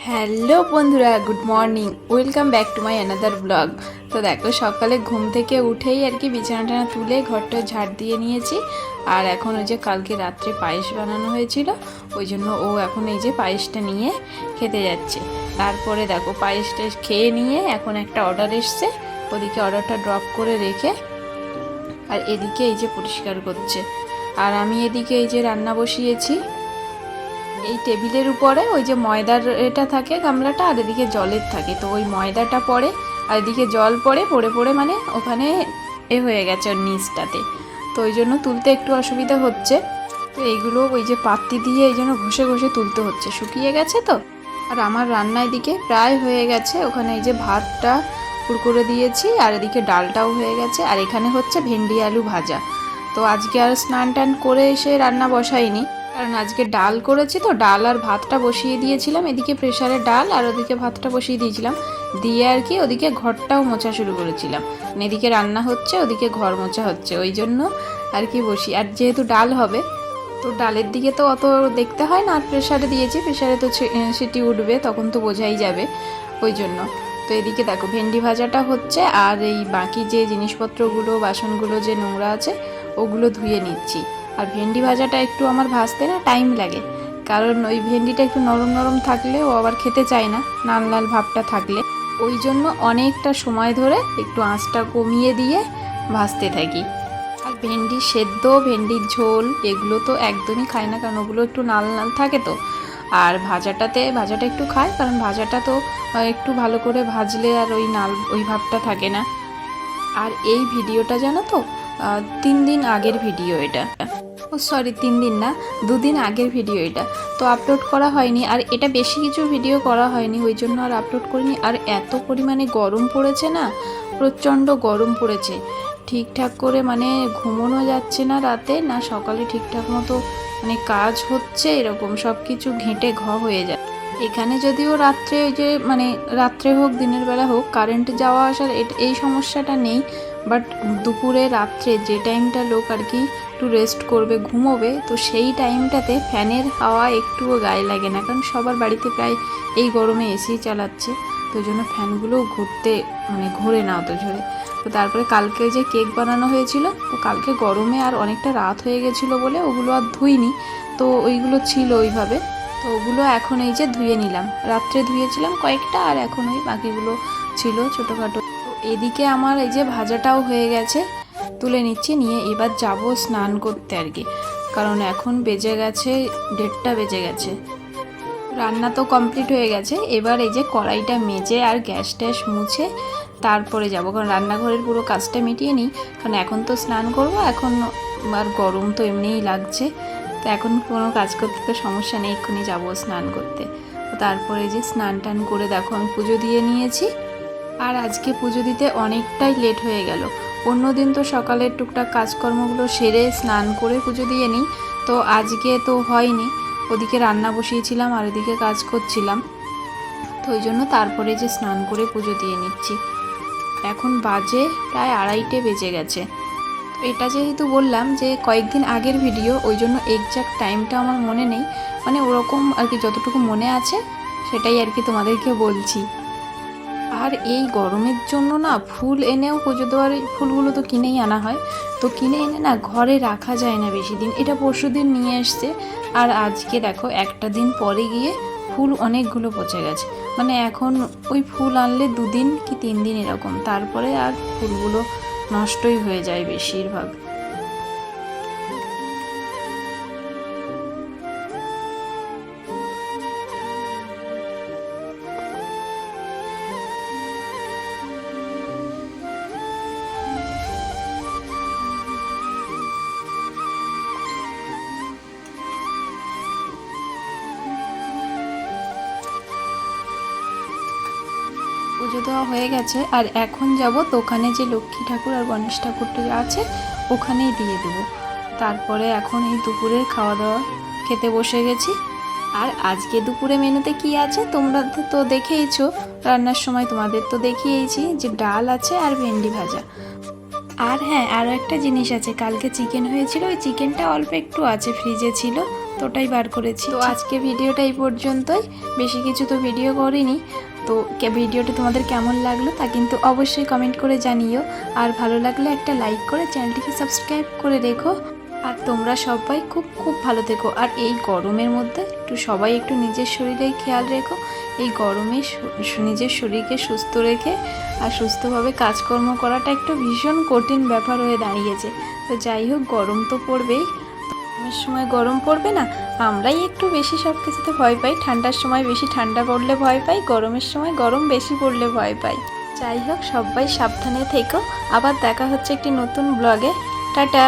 Hello বন্ধুরা, good morning, welcome back to my another blog. তো দেখো, সকালে ঘুম থেকে উঠেই আর কি বিছানাটা তুলে ঘরটা ঝাড় দিয়ে নিয়েছি। আর এখন ওই যে কালকে রাত্রে পায়েস বানানো হয়েছিল, ওই জন্য ও এখন এই যে পায়েসটা নিয়ে খেতে যাচ্ছে। তারপরে দেখো পায়েসটা খেয়ে নিয়ে এখন একটা অর্ডার এসছে, ওদিকে অর্ডারটা ড্রপ করে রেখে আর এদিকে এই যে পরিষ্কার করছে। আর আমি এদিকে এই যে রান্না বসিয়েছি। এই টেবিলের উপরে ওই যে ময়দার এটা থাকে গামলাটা, আর এদিকে জলের থাকে, তো ওই ময়দাটা পড়ে আর এদিকে জল পড়ে পড়ে পড়ে মানে ওখানে হয়ে গেছে ওর নিচটাতে, তো ওই জন্য তুলতে একটু অসুবিধা হচ্ছে। তো এইগুলো ওই যে পাত্তি দিয়ে এই জন্য ঘষে ঘষে তুলতে হচ্ছে, শুকিয়ে গেছে তো। আর আমার রান্না এদিকে প্রায় হয়ে গেছে, ওখানে এই যে ভাতটা করে দিয়েছি আর এদিকে ডালটাও হয়ে গেছে, আর এখানে হচ্ছে ভেন্ডি আলু ভাজা। তো আজকে আর স্নান টান করে এসে রান্না বসাইনি, কারণ আজকে ডাল করেছি, তো ডাল আর ভাতটা বসিয়ে দিয়েছিলাম, এদিকে প্রেসারে ডাল আর ওদিকে ভাতটা বসিয়ে দিয়েছিলাম, দিয়ে আর কি ওদিকে ঘরটাও মোছা শুরু করেছিলাম। মানে এদিকে রান্না হচ্ছে, ওদিকে ঘর মোছা হচ্ছে, ওই জন্য আর কি বসি। আর যেহেতু ডাল হবে, তো ডালের দিকে তো অত দেখতে হয় না, আর প্রেসারে দিয়েছি, প্রেসারে তো সিটি উঠবে, তখন তো বোঝাই যাবে, ওই জন্য। তো এদিকে দেখো ভেন্ডি ভাজাটা হচ্ছে, আর এই বাকি যে জিনিসপত্রগুলো বাসনগুলো যে নোংরা আছে ওগুলো ধুয়ে নিচ্ছি। আর ভেন্ডি ভাজাটা একটু আমার ভাজতে না টাইম লাগে, কারণ ওই ভেন্ডিটা একটু নরম নরম থাকলে ও আবার খেতে চায় না, লাল লাল ভাবটা থাকলে, ওই জন্য অনেকটা সময় ধরে একটু আঁচটা কমিয়ে দিয়ে ভাজতে থাকি। আর ভেন্ডি সেদ্ধ, ভেন্ডির ঝোল এগুলো তো একদমই খায় না, কারণ ওগুলো একটু লাল লাল থাকে তো। আর ভাজাটা একটু খায়, কারণ ভাজাটা তো একটু ভালো করে ভাজলে আর ওই ওই ভাবটা থাকে না। আর এই ভিডিওটা জানো তো 3 দিন আগের ভিডিও এটা, ও সরি 3 দিন না, 2 দিন আগের ভিডিও এটা, তো আপলোড করা হয়নি। আর এটা বেশি কিছু ভিডিও করা হয়নি, ওই জন্য আর আপলোড করিনি। আর এত পরিমাণে গরম পড়েছে না, প্রচণ্ড গরম পড়েছে, ঠিকঠাক করে মানে ঘুমোনো যাচ্ছে না রাতে, না সকালে ঠিকঠাক মতো মানে কাজ হচ্ছে, এরকম সব কিছু ঘেঁটে হয়ে যায়। এখানে যদিও রাত্রে ওই যে মানে রাত্রে হোক দিনের বেলা হোক কারেন্ট যাওয়া আসার এই সমস্যাটা নেই, বাট দুপুরে রাত্রে যে টাইমটা লোক আর কি একটু রেস্ট করবে, ঘুমোবে, তো সেই টাইমটাতে ফ্যানের হাওয়া একটুও গায়ে লাগে না, কারণ সবার বাড়িতে প্রায় এই গরমে এসি চালাচ্ছে, তো ওই জন্য ফ্যানগুলোও ঘোরে না অত ঝরে। তো তারপরে কালকে যে কেক বানানো হয়েছিল, তো কালকে গরমে আর অনেকটা রাত হয়ে গেছিলো বলে ওগুলো আর ধুইনি, তো ওইগুলো ছিল ওইভাবে, তো ওগুলো এখন এই যে ধুয়ে নিলাম, রাত্রে ধুয়েছিলাম কয়েকটা, আর এখন ওই বাকিগুলো ছিল ছোটোখাটো। তো এদিকে আমার এই যে ভাজাটাও হয়ে গেছে, তুলে নিচ্ছি, নিয়ে এবার যাব স্নান করতে আর কি, কারণ এখন বেজে গেছে 1:30 বেজে গেছে। রান্না তো কমপ্লিট হয়ে গেছে, এবার এই যে কড়াইটা মেজে আর গ্যাস ট্যাস মুছে তারপরে যাব, কারণ রান্নাঘরের পুরো কাজটা মিটিয়ে নিই, কারণ এখন তো স্নান করব, এখন আর গরম তো এমনিই লাগছে, তো এখন কোনো কাজ করতে তো সমস্যা নেই, এক্ষুনি যাবো স্নান করতে। তো তারপরে যে স্নান টান করে দেখো আমি পুজো দিয়ে নিয়েছি। আর আজকে পুজো দিতে অনেকটাই লেট হয়ে গেল, অন্যদিন তো সকালের টুকটাক কাজকর্মগুলো সেরে স্নান করে পুজো দিয়ে নিই, তো আজকে তো হয়নি, ওদিকে রান্না বসিয়েছিলাম আর ওদিকে কাজ করছিলাম, তো ওই জন্য তারপরে যে স্নান করে পুজো দিয়ে নিচ্ছি। এখন বাজে প্রায় 2:30 বেজে গেছে। তো এটা যেহেতু বললাম যে কয়েকদিন আগের ভিডিও, ওই জন্য এক্স্যাক্ট টাইমটা আমার মনে নেই, মানে ওরকম আর কি যতটুকু মনে আছে সেটাই আর কি তোমাদেরকে বলছি। আর এই গরমের জন্য না ফুল এনেও পুজো দেওয়ার ফুলগুলো তো কিনেই আনা হয়, তো কিনে এনে না ঘরে রাখা যায় না বেশি দিন, এটা পরশুদিন নিয়ে এসছে, আর আজকে দেখো একটা দিন পরে গিয়ে ফুল অনেকগুলো পচে গেছে, মানে এখন ওই ফুল আনলে 2 দিন কি 3 দিন এরকম, তারপরে আর ফুলগুলো নষ্টই হয়ে যায় বেশিরভাগ। পুজো দেওয়া হয়ে গেছে, আর এখন যাব দোকানে, যে লক্ষ্মী ঠাকুর আর গণেশ ঠাকুরটা আছে ওখানেই দিয়ে দেবো। তারপরে এখন এই দুপুরের খাওয়া দাওয়া খেতে বসে গেছি। আর আজকে দুপুরে মেনুতে কি আছে তোমরা তো দেখেইছো, রান্নার সময় তোমাদের তো দেখিয়েছি যে ডাল আছে আর ভেন্ডি ভাজা। আর হ্যাঁ, আরও একটা জিনিস আছে, কালকে চিকেন হয়েছিল, ওই চিকেনটা অল্প একটু আছে, ফ্রিজে ছিল, তোটাই বার করেছি। তো আজকে ভিডিওটা এই পর্যন্তই, বেশি কিছু তো ভিডিও করিনি। তো ভিডিওটা তোমাদের কেমন লাগলো তা কিন্তু অবশ্যই কমেন্ট করে জানিও, আর ভালো লাগলে একটা লাইক করে চ্যানেলটিকে সাবস্ক্রাইব করে রেখো। আর তোমরা সবাই খুব খুব ভালো থেকো। আর এই গরমের মধ্যে সবাই একটু নিজের শরীরের খেয়াল রেখো। এই গরমে নিজের শরীরকে সুস্থ রেখে আর সুস্থভাবে কাজকর্ম করাটা একটু ভীষণ কঠিন ব্যাপার হয়ে দাঁড়িয়েছে। তো যাই হোক, গরম তো পড়বেই, গরমের সময় গরম পড়বে না, আমরাই একটু বেশি সব কিছুতে ভয় পাই। ঠান্ডার সময় বেশি ঠান্ডা পড়লে ভয় পাই, গরমের সময় গরম বেশি পড়লে ভয় পাই। যাই হোক, সবাই সাবধানে থেকো। আবার দেখা হচ্ছে একটি নতুন ব্লগে। টাটা।